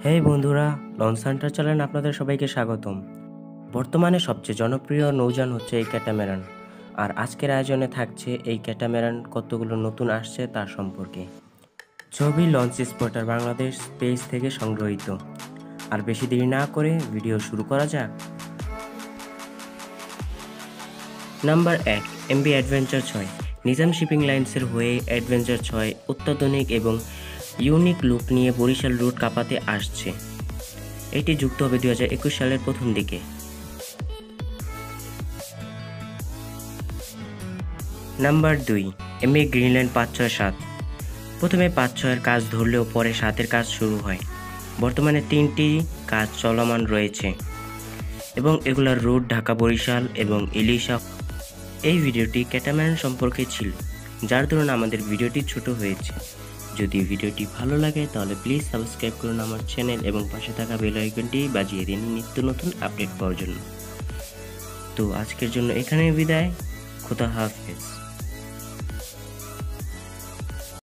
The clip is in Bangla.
হেই বন্ধুরা, লঞ্চ সেন্টার চ্যানেলে আপনাদের সবাইকে স্বাগতম। বর্তমানে সবচেয়ে জনপ্রিয় নৌযান হচ্ছে এই ক্যাটামেরান। আর আজকের আয়োজনে থাকছে এই ক্যাটামেরান কতগুলো নতুন আসছে তার সম্পর্কে। ছবি লঞ্চ স্পটার বাংলাদেশ পেজ থেকে সংগ্রহীত। আর বেশি দেরি না করে ভিডিও শুরু করা যাক। Number 1, MV adventure 6। Nizam shipping লাইন্সের হয়ে অ্যাডভেঞ্চার 6 অত্যাধুনিক এবং ইউনিক লুক নিয়ে বরিশাল রুট কাঁপাতে আসছে। এটি যুক্ত হবে 2021 সালের প্রথম দিকে। Number 2, MV Greenland 567। প্রথমে 5-6-এর কাজ ধরলেও পরে 7-এর কাজ শুরু হয়। বর্তমানে 3টি কাজ চলমান রয়েছে এবং এগুলোর রুট ঢাকা, বরিশাল এবং ইলিশা। এই ভিডিওটি ক্যাটামারান সম্পর্কে ছিল, যার দরুন আমাদের ভিডিওটি ছোট হয়েছে। যদি ভিডিওটি ভালো লাগে তাহলে প্লিজ সাবস্ক্রাইব করুন আমার চ্যানেল এবং পাশে থাকা বেল আইকনটি বাজিয়ে দিন নিত্য নতুন আপডেট পাওয়ার জন্য। তো আজকের জন্য এখানেই বিদায়। খোদা হাফেজ।